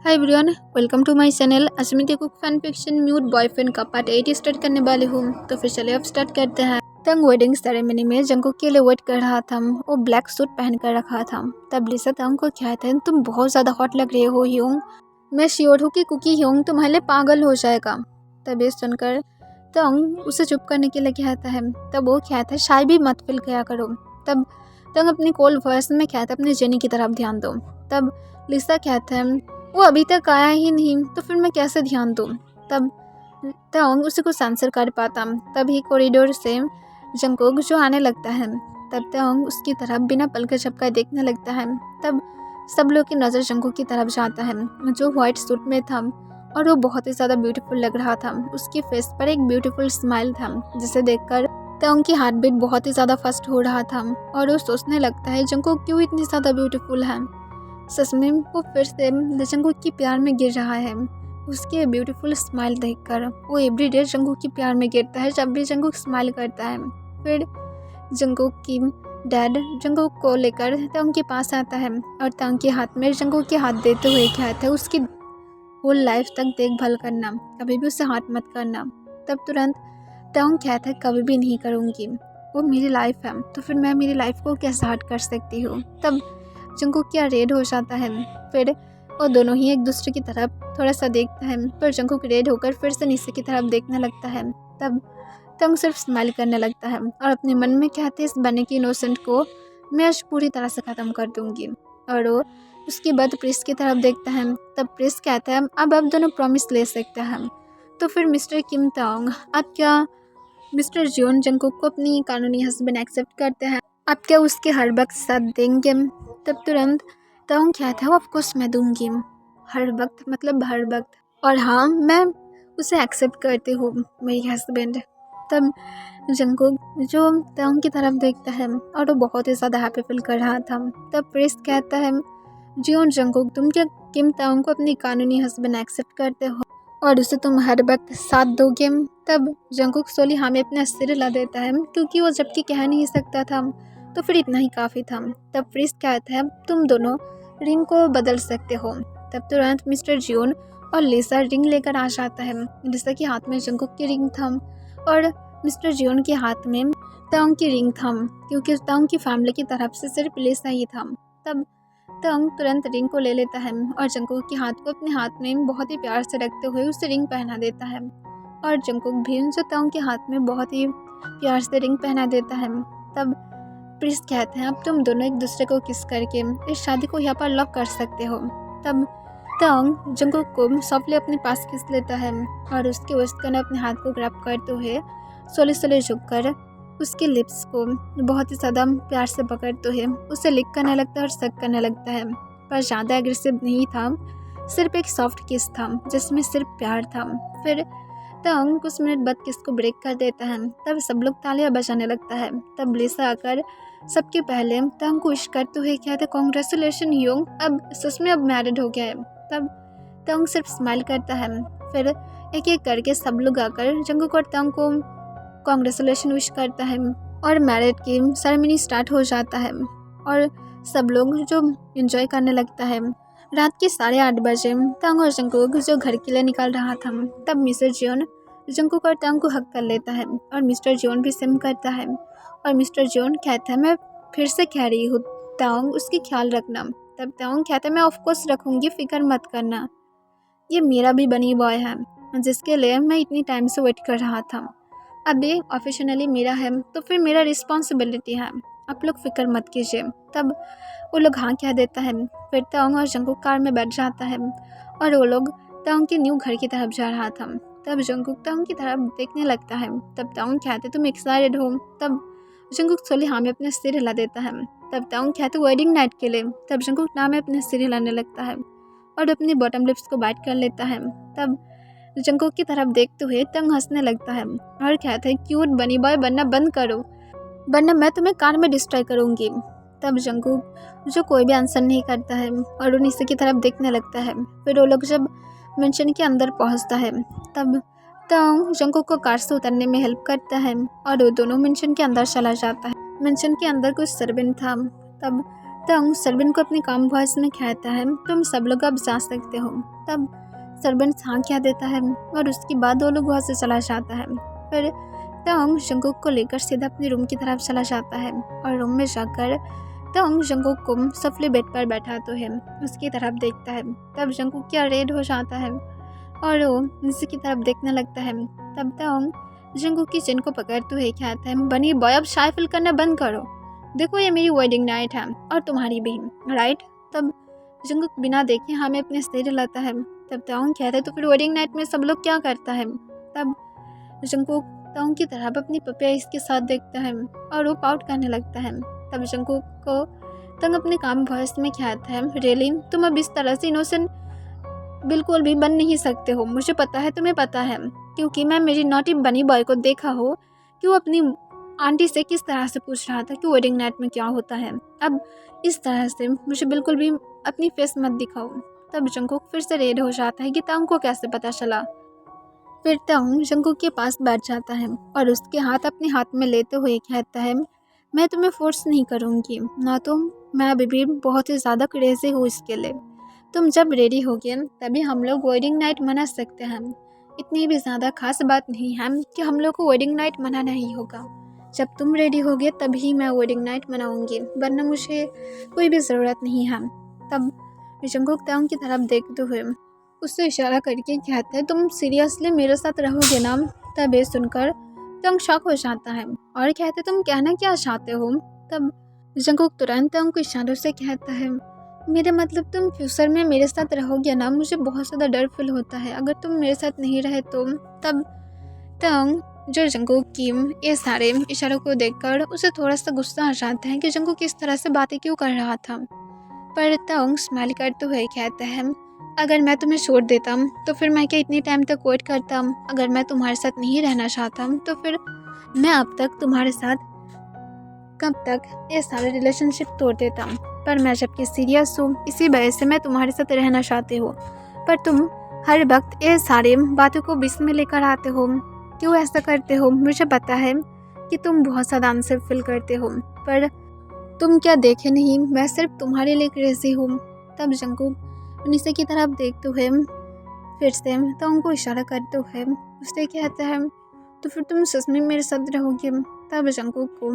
Hi everyone, welcome to my channel. आज मैं Kook fan fiction mute boyfriend का part 8 start करने वाली हूँ। तो फिर चलिए अब स्टार्ट करते हैं। तंग वेडिंग सेरेमनी में जंकुक के लिए वेट कर रहा था। वो ब्लैक सूट पहन कर रखा था। तब लिसा तंग को कहते हैं, तुम बहुत ज़्यादा हॉट लग रही हो ह्यूंग। मैं श्योर हूँ कि कुकी ह्यूंग तुम्हारे लिए पागल हो जाएगा। तब ये सुनकर तंग उसे चुप करने के लिए कहता है। तब वो कहता है, शायद भी मत फील किया करो। तब तंग अपनी कोल्ड वॉइस में कहता है, अपने जेनी की तरफ ध्यान दो। तब लिसा कहता है, वो अभी तक आया ही नहीं तो फिर मैं कैसे ध्यान दूँ। तब तंग उसे कुछ आंसर कर पाता। तभी कॉरिडोर से जंकुक जो आने लगता है। तब तंग उसकी तरफ बिना पल के झपकाए देखने लगता है। तब सब लोग की नज़र जंकुक की तरफ जाता है, जो व्हाइट सूट में था और वो बहुत ही ज़्यादा ब्यूटीफुल लग रहा था। उसके फेस पर एक ब्यूटीफुल स्माइल था, जिसे देखकर तंग की हार्ट बीट बहुत ही ज़्यादा फास्ट हो रहा था और वो सोचने लगता है, जंकुक क्यों इतनी ज़्यादा ब्यूटीफुल है। सच में वो फिर से जंकुक की प्यार में गिर रहा है। उसके ब्यूटीफुल स्माइल देखकर वो एवरीडे जंकुक की प्यार में गिरता है। जब भी जंकुक स्माइल करता है, फिर जंकुक की डैड जंकुक को लेकर तंग के पास आता है और तंग के हाथ में जंकुक के हाथ देते हुए कहता है, उसकी होल लाइफ तक देखभाल करना, कभी भी उसे हाथ मत करना। तब तुरंत तंग कहता है, कभी भी नहीं करूँगी, वो मेरी लाइफ है तो फिर मैं मेरी लाइफ को कैसे हर्ट कर सकती हूँ। तब जंकुक क्या रेड हो जाता है। फिर वो दोनों ही एक दूसरे की तरफ थोड़ा सा देखते हैं, पर जंकुक रेड होकर फिर से नीचे की तरफ देखने लगता है। तब तंग सिर्फ स्माइल करने लगता है और अपने मन में कहते, इस बने की इनोसेंट को मैं आज पूरी तरह से ख़त्म कर दूंगी। और वो उसके बाद प्रिंस की तरफ देखता है। तब प्रिंस कहता है, अब आप दोनों प्रॉमिस ले सकते हैं। तो फिर मिस्टर किम तांग, आप क्या मिस्टर जियोन जंकुक को अपनी कानूनी हस्बैंड एक्सेप्ट करते हैं? आप क्या उसके हर वक्त साथ देंगे? तब तुरंत तांग कहता है, ऑफ कोर्स मैं दूंगी, हर वक्त मतलब हर वक्त, और हाँ मैं उसे एक्सेप्ट करती हूँ मेरी हस्बैंड। तब जंकुक जो तांग की तरफ देखता है और वो बहुत ही ज़्यादा हैप्पी फील कर रहा था। तब प्रिंस कहता है, जियोन जंकुक, तुम क्या किम तांग को अपनी कानूनी हस्बैंड एक्सेप्ट करते हो और उसे तुम हर वक्त साथ दोगे? तब जंकुक सोली हाँ में अपना सिर हिला देता है, क्योंकि वो जबकि कह नहीं सकता था तो फिर इतना ही काफ़ी था। तब प्रिंस कहता है, तुम दोनों रिंग को बदल सकते हो। तब तुरंत मिस्टर जियोन और लिसा रिंग लेकर आ जाता है। लिसा के हाथ में जंकुक की रिंग था और मिस्टर जियोन के हाथ में तांग की रिंग था, क्योंकि तांग की फैमिली की तरफ से सिर्फ लिसा ही था। तब तांग तुरंत रिंग को ले लेता है और जंकुक के हाथ को अपने हाथ में बहुत ही प्यार से रखते हुए उसे रिंग पहना देता है। और जंकुक भी जो तांग के हाथ में बहुत ही प्यार से रिंग पहना देता है। तब प्रिंस कहते हैं, अब तुम दोनों एक दूसरे को किस करके इस शादी को यहाँ पर लॉक कर सकते हो। तब तांग जंकुक को सॉफ्टली अपने पास खींच लेता है और उसके वेस्ट में अपने हाथ को ग्रैब करते हुए सोले सोले झुककर उसके लिप्स को बहुत ही ज़्यादा प्यार से पकड़ते हुए उसे लिक करने लगता है और सक करने लगता है, पर ज़्यादा एग्रेसिव नहीं था, सिर्फ एक सॉफ्ट किस था जिसमें सिर्फ प्यार था। फिर तंग कुछ मिनट बाद किस को ब्रेक कर देता है। तब सब लोग तालियां बजाने लगता है। तब लिसा आकर सबके पहले तंग को विश करते हुए कहते, कॉन्ग्रेचुलेशन ह्यूंग, अब सच में अब मैरिड हो गया है। तब तंग सिर्फ स्माइल करता है। फिर एक एक करके सब लोग आकर जंकुक और तंग को कॉन्ग्रेचुलेशन विश करता है और मैरिज की सेरेमनी स्टार्ट हो जाता है और सब लोग जो एंजॉय करने लगता है। रात के 8:30 बजे तंग और जंकुक जो घर के लिए निकल रहा था, तब मिस्टर जियोन जंकुक और तंग को हक कर लेता है और मिस्टर जियोन भी सेम करता है और मिस्टर जियोन कहता है, मैं फिर से कह रही हूँ तंग, उसकी ख्याल रखना। तब तंग कहता है, मैं ऑफकोर्स रखूँगी, फिक्र मत करना, ये मेरा भी बनी बॉय है जिसके लिए मैं इतनी टाइम से वेट कर रहा था। अब ये ऑफिशियली मेरा है तो फिर मेरा रिस्पॉन्सिबिलिटी है, आप लोग फिक्र मत कीजिए। तब वो लोग हाँ कह देता है। फिर तांग और जंकुक कार में बैठ जाता है और वो लोग तांग के न्यू घर की तरफ जा रहा था। तब जंकुक तांग की तरफ देखने लगता है। तब तांग कहते, तुम एक्साइटेड हो? तब जंकुक सोली हाँ में अपने सिर हिला देता है। तब तांग कहते, वेडिंग नाइट के लिए? तब जंकुक ना में अपने सिर हिलाने लगता है और अपने बॉटम लिप्स को बाइट कर लेता है। तब जंकुक की तरफ देखते हुए तंग हंसने लगता है और कहता है, क्यूट बनी बॉय बनना बंद करो, वरना मैं तुम्हें कार में डिस्ट्रॉय करूँगी। तब जंकुक जो कोई भी आंसर नहीं करता है और वो नीचे की तरफ देखने लगता है। फिर वो लोग जब मेंशन के अंदर पहुंचता है, तब तंग जंकुक को कार से उतरने में हेल्प करता है और वो दोनों मेंशन के अंदर चला जाता है। मेंशन के अंदर कुछ सर्वेंट था। तब तंग सरबिन को अपने काम वॉइस में कहता है, तुम सब लोग अब जा सकते हो। तब सरबिन हाँ कह देता है और उसके बाद वो लोग वहाँ से चला जाता है। फिर तंग जंगकुक को लेकर सीधा अपने रूम की तरफ चला जाता है और रूम में जाकर तंग जंगकुक को सफले बेड पर बैठा तो है उसकी तरफ देखता है। तब जंगकुक क्या रेड हो जाता है और वो नीचे की तरफ देखने लगता है। तब तंग जंगकुक की चिन को पकड़ते हुए कहता है, बनी बॉय अब शायफिल करना बंद करो, देखो ये मेरी वेडिंग नाइट है और तुम्हारी भी, राइट। तब जंगकुक बिना देखे हमें अपने सिर हिलाता है। तब तंग कहता है, तो फिर वेडिंग नाइट में सब लोग क्या करता है। तब जंगकुक तंग की तरफ अपनी पपिया इसके साथ देखता है और वो पाउट करने लगता है। तब जंगकुक को तंग अपने काम वॉइस में कहता है, रियली तुम अब इस तरह से इनोसेंट बिल्कुल भी बन नहीं सकते हो, मुझे पता है तुम्हें पता है, क्योंकि मैं मेरी नॉटी बनी बॉय को देखा हो कि वो अपनी आंटी से किस तरह से पूछ रहा था कि वेडिंग नाइट में क्या होता है। अब इस तरह से मुझे बिल्कुल भी अपनी फेस मत दिखाओ। तब जंगकुक फिर से रेड हो जाता है कि तंग को कैसे पता चला। फिर तंग जंगकुक के पास बैठ जाता है और उसके हाथ अपने हाथ में लेते हुए कहता है, मैं तुम्हें फोर्स नहीं करूँगी ना, मैं अभी भी बहुत ही ज़्यादा क्रेजी हूँ इसके लिए। तुम जब रेडी होगे तभी हम लोग वेडिंग नाइट मना सकते हैं। इतनी भी ज़्यादा खास बात नहीं है कि हम लोग को वेडिंग नाइट मनाना ही होगा। जब तुम रेडी होगे तभी मैं वेडिंग नाइट मनाऊंगी, वरना मुझे कोई भी ज़रूरत नहीं है। तब जंगकुक तंग की तरफ देखते हुए उससे इशारा करके कहता है, तुम सीरियसली मेरे साथ रहोगे ना। तब ये सुनकर तंग शॉक हो जाता है और कहते, तुम कहना क्या चाहते हो। तब जंगकुक तुरंत तंग को इशारों से कहता है, मेरा मतलब तुम फ्यूचर में मेरे साथ रहोगे ना, मुझे बहुत ज़्यादा डर फील होता है अगर तुम मेरे साथ नहीं रहे तो। तब तंग जो जंगकुक की ये सारे इशारों को देखकर उसे थोड़ा सा गुस्सा आ जाता है कि जंगकुक किस तरह से बातें क्यों कर रहा था। पर तंग स्माइल करते हुए कहता है, अगर मैं तुम्हें छोड़ देता तो फिर मैं क्या इतनी टाइम तक वेट करता। अगर मैं तुम्हारे साथ नहीं रहना चाहता तो फिर मैं अब तक तुम्हारे साथ कब तक ये सारे रिलेशनशिप तोड़ देता। पर मैं जबकि सीरियस हूँ, इसी वजह से मैं तुम्हारे साथ रहना चाहती हूँ, पर तुम हर वक्त ये सारे बातों को बीच में लेकर आते हो। क्यों ऐसा करते हो। मुझे पता है कि तुम बहुत ज़्यादा अनसेफ फील करते हो, पर तुम क्या देखे नहीं, मैं सिर्फ तुम्हारे लिए क्रेजी हूँ। तब जंगकुक नीचे की तरफ देखते हुए फिर से तंग को इशारा करते हुए उससे कहता है, तो फिर तुम सच में मेरे साथ रहोगे। तब जंगकुक को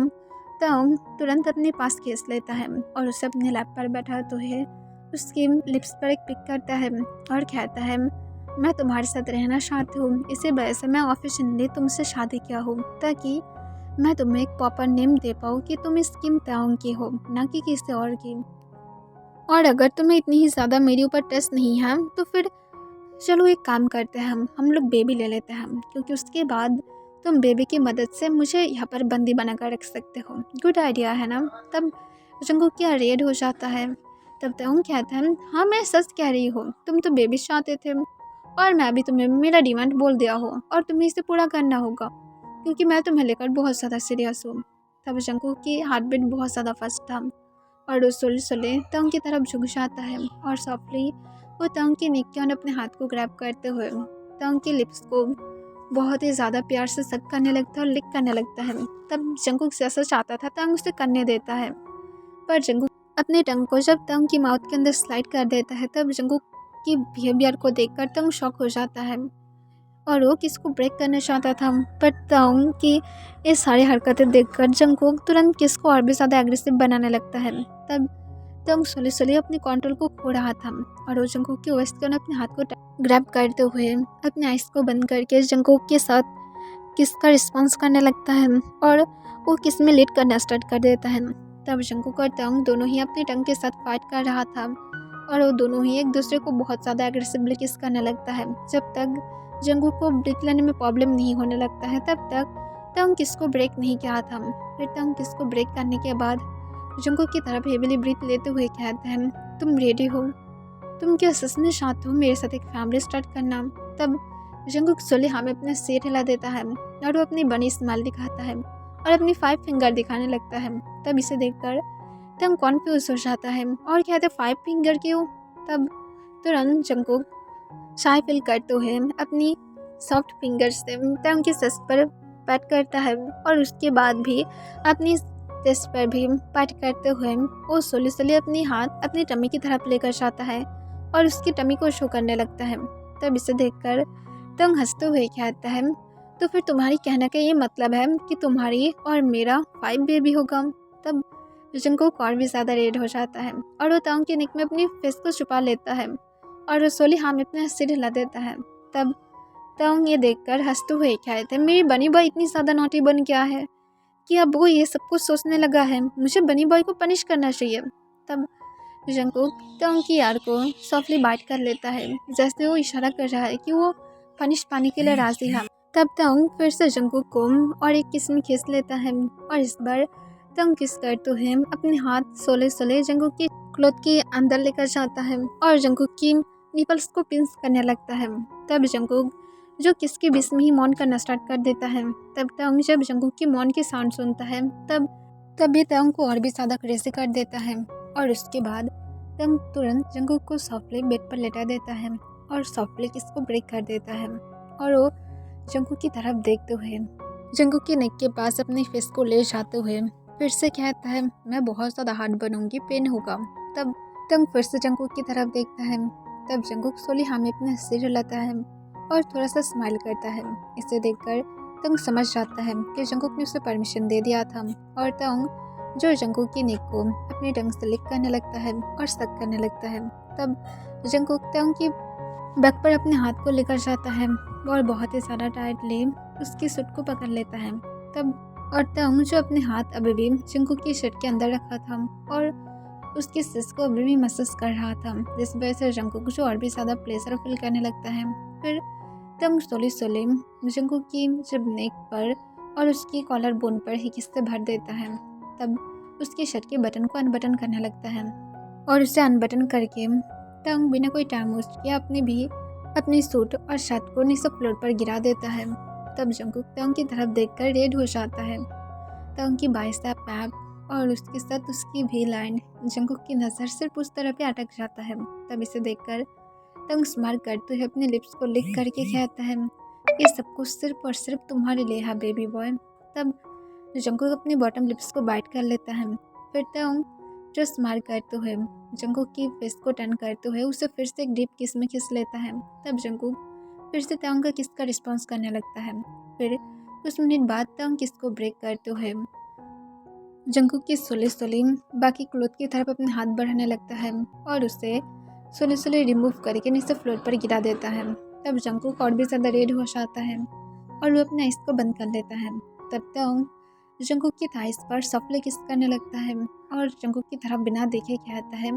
तंग तुरंत अपने पास खींच लेता है और उसे अपने लैप पर बैठाते हुए उसकी लिप्स पर एक पिक करता है और कहता है, मैं तुम्हारे साथ रहना चाहती हूँ, इसी वजह से मैं ऑफिशियली तुमसे शादी किया हूँ, ताकि मैं तुम्हें एक प्रॉपर नेम दे पाऊँ कि तुम इस किम तंग की हो, ना कि किसी और की। और अगर तुम्हें इतनी ही ज़्यादा मेरे ऊपर ट्रस्ट नहीं है तो फिर चलो एक काम करते हैं, हम लोग बेबी ले लेते हैं, क्योंकि उसके बाद तुम बेबी की मदद से मुझे यहाँ पर बंदी बनाकर रख सकते हो। गुड आइडिया है ना। तब जंगकुक क्या रेड हो जाता है। तब तंग कहता है, हाँ मैं सच कह रही हूँ, तुम तो बेबी चाहते थे और मैं भी तुम्हें मेरा डिमांड बोल दिया हो और तुम्हें इसे पूरा करना होगा, क्योंकि मैं तुम्हें लेकर बहुत ज़्यादा सीरियस हूँ। तब जंगकुक की हार्ट बीट बहुत ज़्यादा फास्ट था और वो सुलझे तंग की तरफ झुक जाता है और सॉफ्टली वो तंग की नेक के अपने हाथ को ग्रैब करते हुए तंग की लिप्स को बहुत ही ज़्यादा प्यार से सक करने लगता है और लिक करने लगता है। तब जंगकुक जैसा चाहता था तंग उसे करने देता है, पर जंगकुक अपने टंग को जब तंग की माउथ के अंदर स्लाइड कर देता है तब जंगकुक की बिहेवियर को देखकर तंग शॉक हो जाता है और वो किसको ब्रेक करना चाहता था। पर तंग की ये सारी हरकतें देखकर जंगकुक तुरंत किसको और भी ज़्यादा एग्रेसिव बनाने लगता है। तब तंग स्लोली अपने कंट्रोल को खो रहा था और वो जंगकुक की वेस्ट को अपने हाथ को ग्रैब करते हुए अपने आइस को बंद करके जंगकुक के साथ किस का रिस्पॉन्स करने लगता है और वो किस में लीड करना स्टार्ट कर देता है। तब जंगकुक और तंग दोनों ही अपनी टंग के साथ फाइट कर रहा था और वो दोनों ही एक दूसरे को बहुत ज़्यादा एग्रेसिवली किस करने लगता है। जब तक जंगकुक को ब्रेक लेने में प्रॉब्लम नहीं होने लगता है तब तक तंग किस को ब्रेक नहीं किया था। फिर तंग किस को ब्रेक करने के बाद जंगकुक की तरफ हेवीली ब्रीथ लेते हुए कहते हैं, तुम रेडी हो, तुम क्या सच में चाहते हो मेरे साथ एक फैमिली स्टार्ट करना। तब जंगकुक स्लोली हमें अपना सिर हिला देता है और वो अपनी बनी स्माइल दिखाता है और अपनी 5 फिंगर दिखाने लगता है। तब इसे देखकर तंग कॉन्फ्यूज हो जाता है और कहते 5 फिंगर क्यों। तब तुरंत जंगकुक शाय फील करते हुए अपनी सॉफ्ट फिंगर से तंग की सस पर पैट करता है और उसके बाद भी अपनी टेस्ट पर भी पाठ करते हुए वो सोली अपनी हाथ अपनी टमी की तरफ लेकर जाता है और उसकी टमी को शो करने लगता है। तब इसे देखकर तंग हंसते हुए कहता है, तो फिर तुम्हारी कहने का ये मतलब है कि तुम्हारी और मेरा 5 बेबी होगा। तब जंगकुक और भी ज़्यादा रेड हो जाता है और वो तंग के नेक में अपनी फेस को छुपा लेता है और सोली हाँ में अपना सिर हिला देता है। तब तंग ये देखकर हंसते हुए कहते हैं, मेरी बनी बॉय इतनी ज़्यादा नॉटी बन गया है कि अब वो ये सब कुछ सोचने लगा है, मुझे बनी बॉय को पनिश करना चाहिए। तब जंगकुक तंग की यार को सॉफ्टली बाइट कर लेता है, जैसे वो इशारा कर रहा है कि वो पनिश पाने के लिए राजी है। तब तंग फिर से जंगकुक को और एक किस में खींच लेता है और इस बार तंग किस करते हुए अपने हाथ सोले जंगकुक की क्लोथ के अंदर लेकर जाता है और जंगकुक की निपल्स को पिंच करने लगता है। तब जंगकुक जो किस के बीच में ही मौन करना स्टार्ट कर देता है। तब तंग जब जंगकुक की मौन की साउंड सुनता है तब ये तंग को और भी ज़्यादा क्रेजी कर देता है और उसके बाद तंग तुरंत जंगकुक को सॉफ्टली बेड पर लेटा देता है और सॉफ्टली किसको ब्रेक कर देता है और वो जंगकुक की तरफ देखते हुए जंगकुक के नेक के पास अपने फेस को ले जाते हुए फिर से कहता है, मैं बहुत ज़्यादा हार्ड बनूंगी, पेन होगा। तब तंग फिर से जंगकुक की तरफ देखता है। तब जंगकुक सोली हाँ में अपना सिर हिलाता है और थोड़ा सा स्माइल करता है। इसे देखकर तंग समझ जाता है कि जंगकुक ने उसे परमिशन दे दिया था और तंग जो जंगकुक की नेक को अपने टंग से लिक करने लगता है और सक करने लगता है। तब जंगकुक तंग की बैक पर अपने हाथ को लेकर जाता है और बहुत ही ज़्यादा टाइटली उसकी सूट को पकड़ लेता है। तब और तंग जो अपने हाथ अभी भी जंगकुक की शर्ट के अंदर रखा था और उसकी सिस को अभी भी महसूस कर रहा था, जिस वजह से जंगकुक जो और भी ज़्यादा प्लेजर फील करने लगता है। फिर तंग सोली जंगकुक की जब नेक पर और उसकी कॉलर बोन पर ही किस्से भर देता है। तब उसकी शर्ट के बटन को अनबटन करने लगता है और उसे अनबटन करके तंग बिना कोई टाइम वेस्ट किया अपनी सूट और शर्ट को नीचे फ्लोर पर गिरा देता है। तब जंगकुक तंग की तरफ देखकर रेड हो जाता है। तंग की बाइसेप पैप और उसके साथ उसकी भी लाइन जंगकुक की नज़र सिर्फ उस तरह पे अटक जाता है। तब इसे देखकर तंग स्माइल करते हुए अपने लिप्स को लिक करके कहता है, ये सब कुछ सिर्फ और सिर्फ तुम्हारे लिए है बेबी बॉय। तब जंगकुक अपने बॉटम लिप्स को बाइट कर लेता है। फिर तंग जो स्माइल करते हुए जंगकुक की फेस को टर्न करते हुए उसे फिर से एक डीप किस में खींच लेता है। तब जंगकुक फिर से तंग का किस का रिस्पॉन्स करने लगता है। फिर कुछ मिनट बाद तंग किस को ब्रेक करते हुए जंगकुक की सोली बाकी क्लोथ की तरफ अपने हाथ बढ़ाने लगता है और उसे सोली रिमूव करके नीचे फ्लोर पर गिरा देता है। तब जंगकुक और भी ज़्यादा रेड हो जाता है और वो अपने आइस को बंद कर लेता है। तब तंग जंगकुक की थाइस पर सॉफ्टली किस करने लगता है और जंगकुक की तरफ बिना देखे कहता है,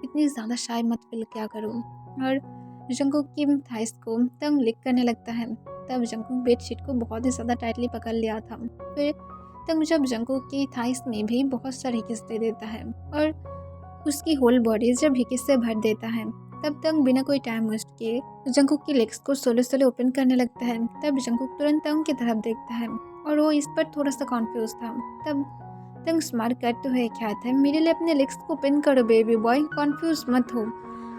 इतनी ज़्यादा शाय मत फील क्या करूँ, और जंगकुक की थाइस को तंग लिक करने लगता है। तब जंगकुक बेडशीट को बहुत ही ज़्यादा टाइटली पकड़ लिया था। फिर तंग जब जंगकुक की थाइस में भी बहुत सारे किस दे देता है और उसकी होल बॉडी जब हिकिस से भर देता है। तब तंग बिना कोई टाइम वेस्ट किए जंगकुक की लेग्स को सोले ओपन करने लगता है। तब जंगकुक तुरंत तंग की तरफ देखता है और वो इस पर थोड़ा सा कॉन्फ्यूज था। तब तंग स्मार्ट करते हुए कहता है, मेरे लिए अपने लेग्स को ओपन करो बेबी बॉय, कॉन्फ्यूज मत हो,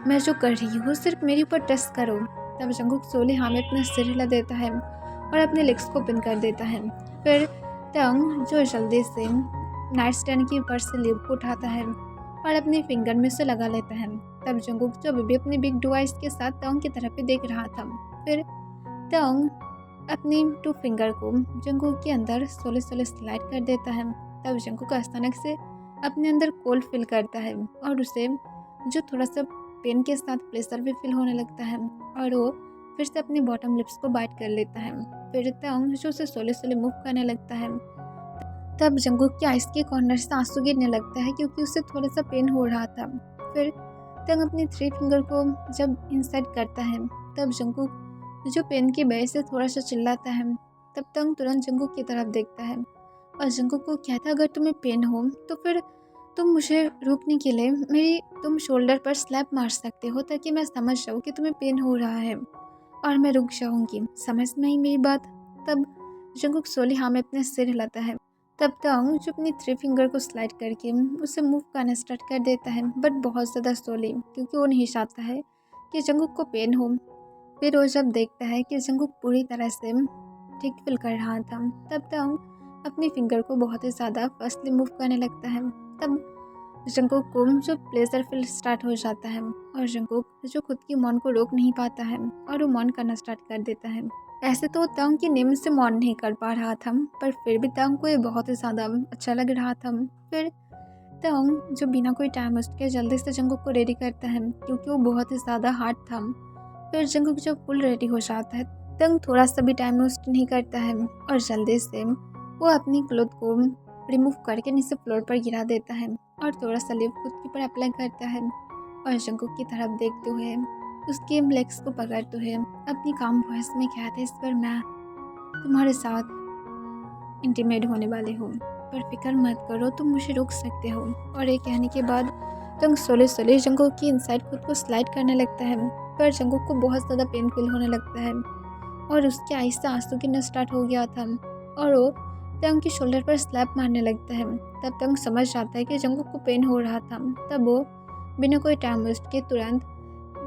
मैं जो कर रही हूँ सिर्फ मेरे ऊपर ट्रस्ट करो। तब जंगकुक सोले हाँ में अपना सिर हिला देता है और अपने लेग्स को ओपन कर देता है। फिर तंग जो जल्दी से नाइट स्टैंड की ऊपर से लिप को उठाता है और अपने फिंगर में से लगा लेता है। तब जंगकुक जो अभी अपने बिग डिवाइस के साथ तंग की तरफ ही देख रहा था। फिर तंग अपनी 2 फिंगर को जंगकुक के अंदर सोले स्लाइड कर देता है। तब जंगकुक अचानक से अपने अंदर कोल्ड फील करता है और उसे जो थोड़ा सा पेन के साथ प्लेजर भी फील होने लगता है और वो फिर से अपने बॉटम लिप्स को बाइट कर लेता है। फिर तंग जो उसे सोले मूव करने लगता है। तब जंगकुक के आइस के कॉर्नर से आंसू गिरने लगता है क्योंकि उसे थोड़ा सा पेन हो रहा था। फिर तंग अपनी 3 फिंगर को जब इनसाइड करता है तब जंगकुक जो पेन की वजह से थोड़ा सा चिल्लाता है। तब तंग तुरंत जंगकुक की तरफ देखता है और जंगकुक को कहता है, अगर तुम्हें पेन हो तो फिर तुम मुझे रोकने के लिए तुम शोल्डर पर स्लैप मार सकते हो ताकि मैं समझ जाऊँ कि तुम्हें पेन हो रहा है और मैं रुक जाऊँगी, समझ में आई मेरी बात। तब जंगकुक सोली हाँ में अपने सिर हिलाता है। तब तंग जो अपनी 3 फिंगर को स्लाइड करके उसे मूव करना स्टार्ट कर देता है, बट बहुत ज़्यादा सोली, क्योंकि वो नहीं चाहता है कि जंगकुक को पेन हो। फिर वो जब देखता है कि जंगकुक पूरी तरह से ठीक फील कर रहा था तब तंग अपनी फिंगर को बहुत ही ज़्यादा फास्टली मूव करने लगता है। तब जंगकुक को जो प्लेजर फील स्टार्ट हो जाता है और जंगकुक जो खुद की मौन को रोक नहीं पाता है और वो मौन करना स्टार्ट कर देता है। ऐसे तो तांग की नेम से मौन नहीं कर पा रहा था, पर फिर भी तांग को ये बहुत ही ज़्यादा अच्छा लग रहा था। फिर तांग जो बिना कोई टाइम वेस्ट के जल्दी से जंगकुक को रेडी करता है, क्योंकि वो बहुत ही ज़्यादा हार्ड था। फिर जंगकुक जब फुल रेडी हो जाता है, तांग थोड़ा सा भी टाइम वेस्ट नहीं करता है और जल्दी से वो अपनी क्लोथ को रिमूव करके नीचे फ्लोर पर गिरा देता है और थोड़ा सा लिप खुद के ऊपर अप्लाई करता है और जंगकुक की तरफ देखते हुए उसके लेग्स को पकड़ते हुए अपनी काम वॉइस में कहते हैं, इस पर मैं तुम्हारे साथ इंटीमेट होने वाली हूँ, पर फिक्र मत करो, तुम मुझे रोक सकते हो। और ये कहने के बाद तंग सोले सोले जंगकुक की इनसाइड खुद को स्लाइड करने लगता है, पर जंगकुक को बहुत ज़्यादा पेन फील होने लगता है और उसके आईज से आंसू गिरना स्टार्ट हो गया था और वो तंग की शोल्डर पर स्लैप मारने लगता है। तब तंग समझ जाता है कि जंगकुक को पेन हो रहा था। तब वो बिना कोई टाइम वेस्ट के तुरंत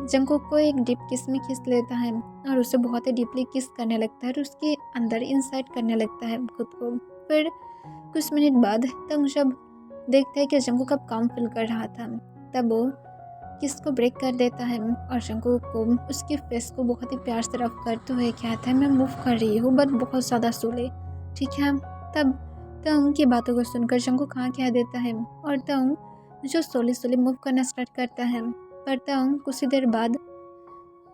जंगकुक को एक डीप किस में खींच लेता है और उसे बहुत ही डीपली किस करने लगता है और उसके अंदर इनसाइड करने लगता है खुद को। फिर कुछ मिनट बाद तंग जब देखता है कि जंगकुक अब काम फील कर रहा था, तब वो किस को ब्रेक कर देता है और जंगकुक को उसके फेस को बहुत ही प्यार से रफ करते हुए कहता है, मैं मूव कर रही हूँ बट बहुत ज़्यादा सोले, ठीक है। तब तंग की बातों को सुनकर जंगकुक हाँ कह देता है और तंग जो सोले सोले मूव करना स्टार्ट करता है। पर तंग कुछ ही देर बाद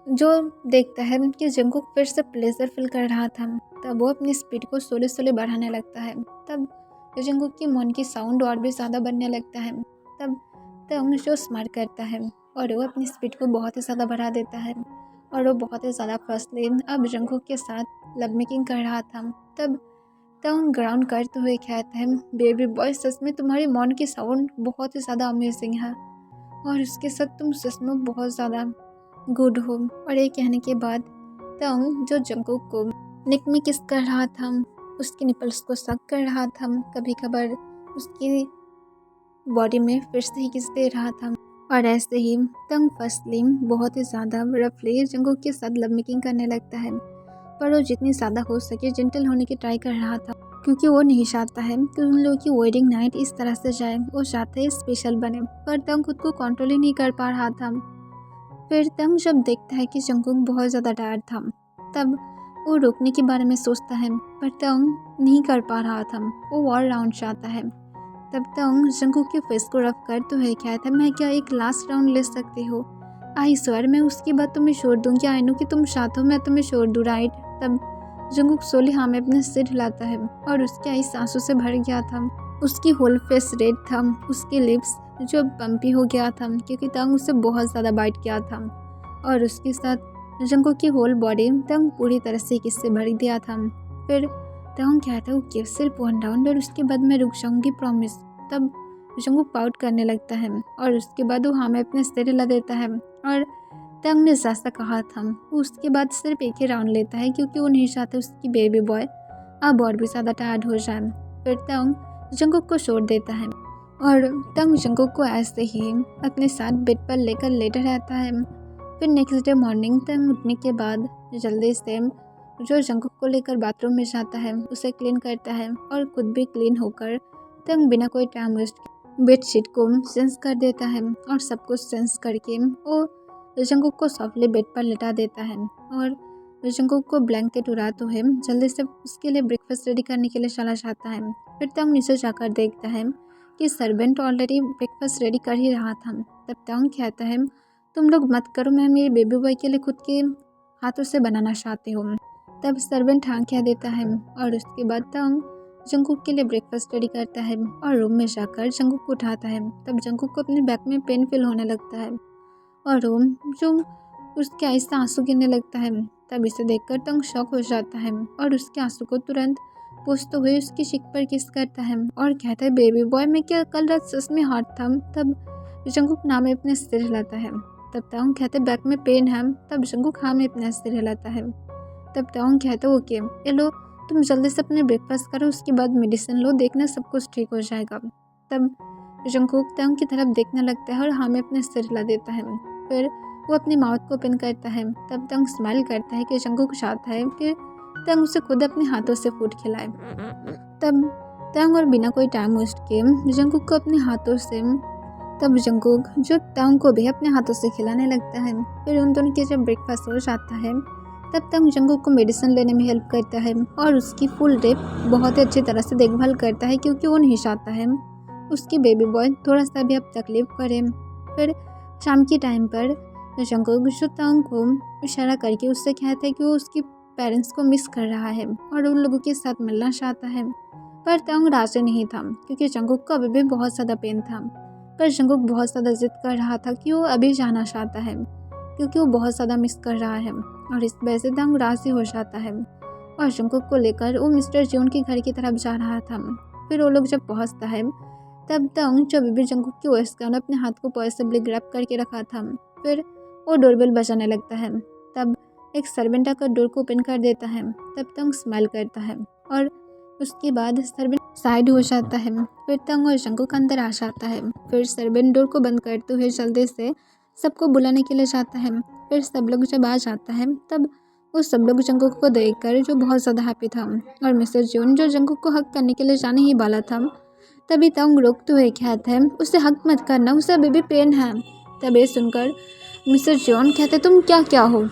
जो देखता है कि जंगकुक फिर से प्लेजर फील कर रहा था, तब वो अपनी स्पीड को सोले सोले बढ़ाने लगता है। तब जंगकुक की मन की साउंड और भी ज़्यादा बनने लगता है। तब तंग जो स्माइल करता है और वो अपनी स्पीड को बहुत ही ज़्यादा बढ़ा देता है और वो बहुत ही ज़्यादा फर्स्टली अब जंगकुक के साथ लव मेकिंग कर रहा था। तब तंग ग्राउंड करते हुए कहता है, बेबी बॉय सच में तुम्हारी मन की साउंड बहुत ही ज़्यादा अमेजिंग है और उसके साथ तुम सच में बहुत ज़्यादा गुड हो। और ये कहने के बाद तंग जो जंगकुक को नेक में किस कर रहा था, उसके निपल्स को सक कर रहा था, कभी कभार उसकी बॉडी में फिर से ही किस दे रहा था। और ऐसे ही तंग फर्स्टली बहुत ही ज़्यादा रफली जंगकुक के साथ लव मेकिंग करने लगता है, पर वो जितनी ज़्यादा हो सके जेंटल होने की ट्राई कर रहा था, क्योंकि वो नहीं चाहता है कि उन लोगों की वेडिंग नाइट इस तरह से जाए, वो चाहता है स्पेशल बने। पर तंग खुद को कंट्रोल ही नहीं कर पा रहा था। फिर तंग जब देखता है कि जंगकुक बहुत ज़्यादा टायर्ड था, तब वो रुकने के बारे में सोचता है, पर तंग नहीं कर पा रहा था, वो और राउंड चाहता है। तब तंग जंगकुक के फेस को रफ करते हुए कहता है, मैं क्या एक लास्ट राउंड ले सकती हो? आई स्वर मैं उसके बाद तुम्हें छोड़ दूँगी, आई नो कि तुम चाहते हो मैं तुम्हें छोड़ दूँ, राइट? तब जंगकुक सोली हाँ में अपने सिर हिलाता है और उसके आईज आंसू से भर गया था, उसकी होल फेस रेड था, उसके लिप्स जो बम्पी हो गया था क्योंकि तंग उसे बहुत ज़्यादा बाइट किया था और उसके साथ जंगकुक की होल बॉडी तंग पूरी तरह से किस से भर दिया था। फिर तंग कहता है ओके सिर्फ 1 राउंड और उसके बाद मैं रुक जाऊंगी, प्रॉमिस। तब जंगकुक पाउट करने लगता है और उसके बाद वो हाँ में अपने सिर हिला देता है और तंग ने जैसा कहा था वो उसके बाद सिर्फ एक ही राउंड लेता है, क्योंकि वो नहीं चाहता उसकी बेबी बॉय अब और भी ज़्यादा टायर्ड हो जाए। फिर तंग जंगकुक को छोड़ देता है और तंग जंगकुक को ऐसे ही अपने साथ बेड पर लेकर लेटा रहता है। फिर नेक्स्ट डे मॉर्निंग तंग उठने के बाद जल्दी से जो जंगकुक को लेकर बाथरूम में जाता है, उसे क्लीन करता है और खुद भी क्लीन होकर तंग बिना कोई टाइम वेस्ट बेडशीट को चेंज कर देता है और सब कुछ चेंज करके वो जंगकुक को सॉफ्टली बेड पर लेटा देता है और जंगकुक को ब्लैंकेट उड़ाते हुए जल्दी से उसके लिए ब्रेकफास्ट रेडी करने के लिए चला जाता है। फिर तंग नीचे जाकर देखता है कि सर्वेंट ऑलरेडी ब्रेकफास्ट रेडी कर ही रहा था। तब तंग कहता है, तुम लोग मत करो, मैं मेरे बेबी बॉय के लिए खुद के हाथों से बनाना चाहती हूँ। तब सर्वेंट हाँ कह देता है और उसके बाद तंग जंगकुक के लिए ब्रेकफास्ट रेडी करता है और रूम में जाकर जंगकुक को उठाता है। तब जंगकुक को अपने बैक में पेन फील होने लगता है और जो उसके आईज से आंसू गिरने लगता है। तब इसे देखकर तंग शॉक हो जाता है और उसके आंसू को तुरंत पूछते हुए उसकी चिक पर किस करता है और कहता है, बेबी बॉय मैं क्या कल रात सच में हार्ट था? तब जंगकुक ना में अपने सिर हिलाता है। तब तंग कहते बैक में पेन है। तब जंगकुक हाँ में अपने सिर हिलाता है। तब तंग कहते ओके ये लो तुम जल्दी से अपने ब्रेकफास्ट करो, उसके बाद मेडिसिन लो, देखना सब कुछ ठीक हो जाएगा। तब जंगकुक तंग की तरफ देखने लगता है और हाँ में अपने सिर हिला देता है। फिर वो अपनी माउथ को ओपन करता है। तब तंग स्माइल करता है कि जंगकुक चाहता है कि तंग उसे खुद अपने हाथों से फूड खिलाए। तब तंग और बिना कोई टाइम वेस्ट किए जंगकुक को अपने हाथों से तब जंगकुक जो तंग को भी अपने हाथों से खिलाने लगता है। फिर उन दोनों के जब ब्रेकफास्ट हो जाता है तब तंग जंगकुक को मेडिसिन लेने में हेल्प करता है और उसकी फुल डे बहुत ही अच्छी तरह से देखभाल करता है, क्योंकि वो नहीं चाहता है उसकी बेबी बॉय थोड़ा सा भी अब तकलीफ करे। फिर शाम के टाइम पर जंगकुक जो तंग को इशारा करके उससे कहता है कि वो उसके पेरेंट्स को मिस कर रहा है और उन लोगों के साथ मिलना चाहता है। पर तंग राजी नहीं था, क्योंकि जंगकुक को अभी भी बहुत ज़्यादा पेन था। पर जंगकुक बहुत ज़्यादा जिद कर रहा था कि वो अभी जाना चाहता है, क्योंकि वो बहुत ज़्यादा मिस कर रहा है। और इस वजह से तंग राजी हो जाता है और जंगकुक को लेकर वो मिस्टर जियोन के घर की तरफ जा रहा था। फिर वो लोग जब पहुँचता है तब तंग जो अभी भी जंगकुक की वॉइस का अपने हाथ को पॉसिबली ग्रैब करके रखा था। फिर वो डोरबेल बजाने लगता है। तब एक सर्वेंट आकर डोर को ओपन कर देता है। तब तंग स्माइल करता है और उसके बाद सर्वेंट साइड हो जाता है। फिर तंग और जंगकुक अंदर आ जाता है। फिर सर्वेंट डोर को बंद करते हुए जल्दी से सबको बुलाने के लिए जाता है। फिर सब लोग जब आ जाता है तब वो सब लोग जंगकुक को देखकर जो बहुत ज़्यादा हैप्पी था और मिस्टर जियोन जो जंगकुक को हक करने के लिए जाने ही वाला था, तभी तंग रोकते हुए कहते हैं उसे हक मत करना, उसे अभी भी पेन है। तब ये सुनकर मिस्टर जियोन कहते तुम क्या हो,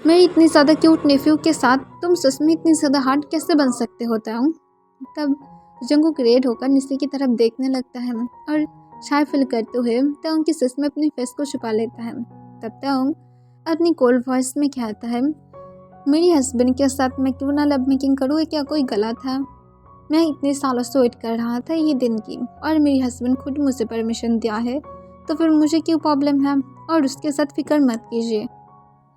मेरी इतनी ज़्यादा क्यूट नेफ्यू के साथ तुम सच में इतनी ज़्यादा हार्ड कैसे बन सकते हो तंग। तब जंगकुक रेड होकर नीचे की तरफ देखने लगता है और शाय फील करते हुए तंग की सच में अपने फेस को छुपा लेता है। तब तंग अपनी कोल्ड वॉइस में कहता है मेरी हस्बैंड के साथ मैं क्यों ना लव मेकिंग करूँ, क्या कोई गलत है? मैं इतने सालों से वेट कर रहा था ये दिन की और मेरी हस्बैंड खुद मुझे परमिशन दिया है, तो फिर मुझे क्यों प्रॉब्लम है? और उसके साथ फिक्र मत कीजिए,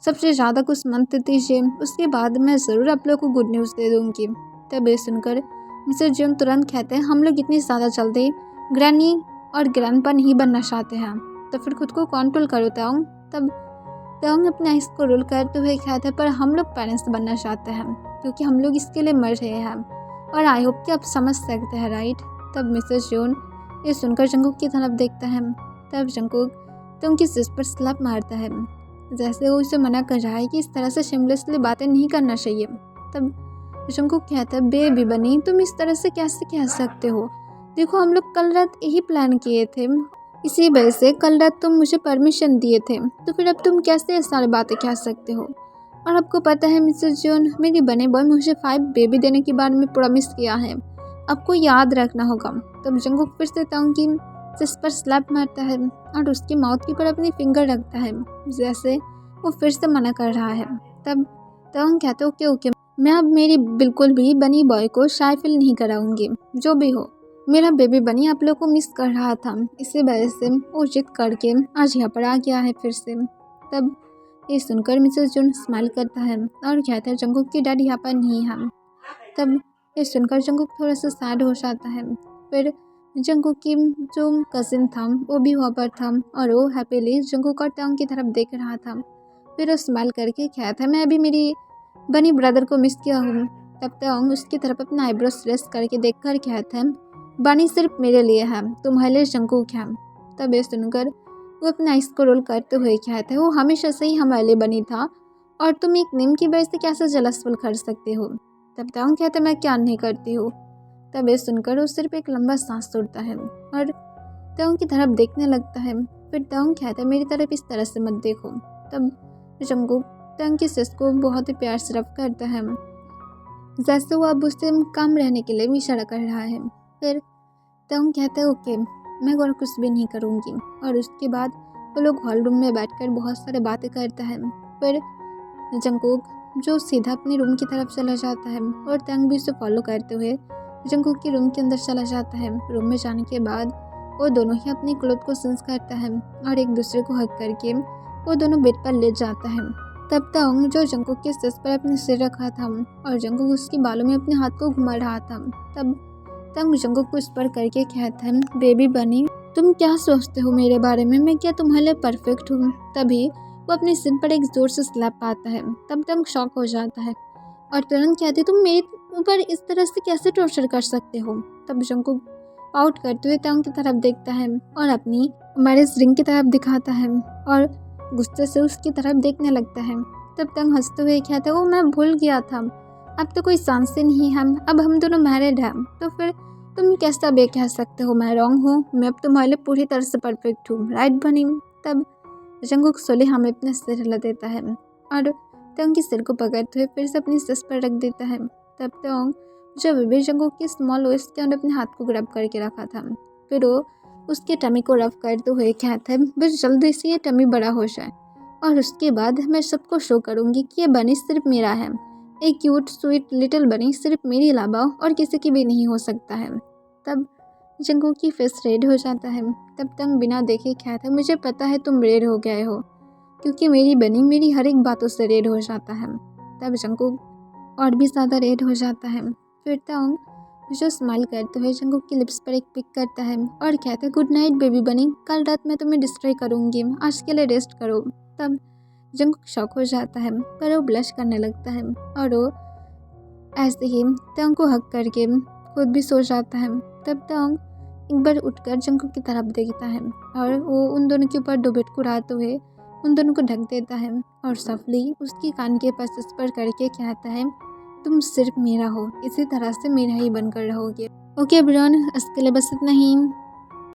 सबसे ज़्यादा कुछ मंथ दीजिए, उसके बाद मैं ज़रूर आप लोग को गुड न्यूज़ दे दूँगी। तब ये सुनकर मिस्टर जियोन तुरंत कहते हैं हम लोग इतनी ज़्यादा जल्दी ग्रैनी और ग्रैंडपा नहीं बनना चाहते हैं, तो फिर खुद को कंट्रोल करो तंग। तब तंग अपने आइस को रोल करते हुए कहते हैं पर हम लोग पेरेंट्स बनना चाहते हैं, क्योंकि हम लोग इसके लिए मर रहे हैं और आई होप कि आप समझ सकते हैं, राइट? तब मिस्टर जियोन ये सुनकर जंगकुक की तरफ देखता है। तब जंगकुक तंग की सिर पर स्लैप मारता है, जैसे वो उसे मना कर रहा है कि इस तरह से शेमलेसली बातें नहीं करना चाहिए। तब जंगकुक कहता है बेबी बनी तुम इस तरह से कैसे कह सकते हो, देखो हम लोग कल रात यही प्लान किए थे, इसी वजह से कल रात तुम मुझे परमिशन दिए थे, तो फिर अब तुम कैसे ये सारी बातें कह सकते हो? और आपको पता है मिस्टर जियोन, मेरी बने बॉय मुझे 5 बेबी देने के बारे में प्रॉमिस किया है, आपको याद रखना होगा। तब जंगकुक फिर से तंग की जिस पर स्लैप मारता है और उसकी माउथ के ऊपर अपनी फिंगर रखता है, जैसे वो फिर से मना कर रहा है। तब तंग कहते ओके मैं अब मेरी बिल्कुल भी बनी बॉय को शाय फील नहीं कराऊंगी, जो भी हो मेरा बेबी बनी आप लोग को मिस कर रहा था, इसी वजह से वो जिद करके आज यहाँ पर आ गया है फिर से। तब ये सुनकर मिसेस जून स्माइल करता है और कहता है जंगकुक की डैडी यहाँ पर नहीं है। तब ये सुनकर जंगकुक थोड़ा सा सैड हो जाता है। फिर जंगकुक की जो कजिन था वो भी वहाँ पर था और वो हैप्पीली जंगकुक और तंग की तरफ देख रहा था। फिर वो स्माइल करके कहता है मैं अभी मेरी बनी ब्रदर को मिस किया हूँ। तब तंग उसकी तरफ अपना आईब्रो स्ट्रेस करके देख कर कहता है बनी सिर्फ मेरे लिए है, तुम्हारे लिए जंगकुक है। तब ये सुनकर वो अपना आइस को रोल करते हुए कहते हैं वो हमेशा से ही हमारे लिए बनी था और तुम एक नीम की वजह से कैसे जलसफुल कर सकते हो। तब तंग कहते मैं क्या नहीं करती हूँ। तब ये सुनकर वो सिर्फ एक लंबा सांस छोड़ता है और तंग की तरफ देखने लगता है। फिर तंग कहता है मेरी तरफ इस तरह से मत देखो। तब जंगकुक तंग की सस को बहुत ही प्यार से रब करता है, जैसे वो अब उससे काम रहने के लिए इशारा कर रहा है। फिर तंग कहता है ओके मैं और कुछ भी नहीं करूँगी और उसके बाद वो लोग हॉल रूम में बैठकर बहुत सारे बातें करता है। फिर जंगकुक जो सीधा अपने रूम की तरफ चला जाता है और तंग भी उसे फॉलो करते हुए जंगकुक के रूम के अंदर चला जाता है। रूम में जाने के बाद वो दोनों ही अपनी क्लोथ को सेंस करता है और एक दूसरे को हक करके वो दोनों बेड पर लेट जाता है। तब तंग जो जंगकुक के सर पर अपने सिर रखा था और जंगकुक उसकी बालों में अपने हाथ को घुमा रहा था। तब तंग जंगकुक को इस पर करके कहता है बेबी बनी तुम क्या सोचते हो मेरे बारे में, मैं क्या तुम्हारे लिए परफेक्ट हूँ? तभी वो अपने सिर पर एक जोर से स्लैप पाता है। तब तंग शॉक हो जाता है और तुरंत कहती तुम मेरे ऊपर इस तरह से कैसे टॉर्चर कर सकते हो। तब जंगकुक आउट करते हुए तंग की तरफ देखता है और अपनी मैरिज रिंग की तरफ दिखाता है और गुस्से से उसकी तरफ देखने लगता है। तब तंग हंसते हुए कहता है वो मैं भूल गया था, अब तो कोई चांस ही नहीं है, अब हम दोनों मैरिड हैं, तो फिर तुम कैसा बे कह सकते हो मैं रॉन्ग हूँ? मैं अब तुम्हारे लिए पूरी तरह से परफेक्ट हूँ, राइट बनी? तब जंगकुक सोले हमें अपने सिर हिला देता है और तोंग के सिर को पकड़ते हुए फिर से अपनी सस पर रख देता है। तब तोंग जो अभी जंगकुक की स्मॉल वेस्ट के अंदर अपने हाथ को ग्रैब करके रखा था, फिर वो उसके टमी को रफ करते हुए कहता है बस जल्दी से ये टमी बड़ा हो जाए और उसके बाद मैं सबको शो करूँगी कि ये बनी सिर्फ मेरा है। एक क्यूट स्वीट लिटिल बनी सिर्फ मेरे अलावा और किसी की भी नहीं हो सकता है। तब जंगकुक की फेस रेड हो जाता है। तब तंग बिना देखे कहता है मुझे पता है तुम रेड हो गए हो, क्योंकि मेरी बनी मेरी हर एक बातों से रेड हो जाता है। तब जंगकुक और भी ज़्यादा रेड हो जाता है। फिर तंग जो स्माइल करते हुए जंगकुक की लिप्स पर एक पिक करता है और कहता है गुड नाइट बेबी बनी, कल रात मैं तुम्हें डिस्ट्रॉय करूँगी, आज के लिए रेस्ट करो। तब जंगकुक शॉक हो जाता है पर वो ब्लश करने लगता है और वो ऐसे ही तंग को हक करके खुद भी सो जाता है। तब तंग एक बार उठकर जंगकुक की तरफ देखता है और वो उन दोनों के ऊपर दुबेट को उड़ाते हुए उन दोनों को ढक देता है और सफली उसकी कान के पास स्पर करके कहता है तुम सिर्फ मेरा हो, इसी तरह से मेरा ही बनकर रहोगे। ओके एवरीवन, इसके लिए बस इतना ही।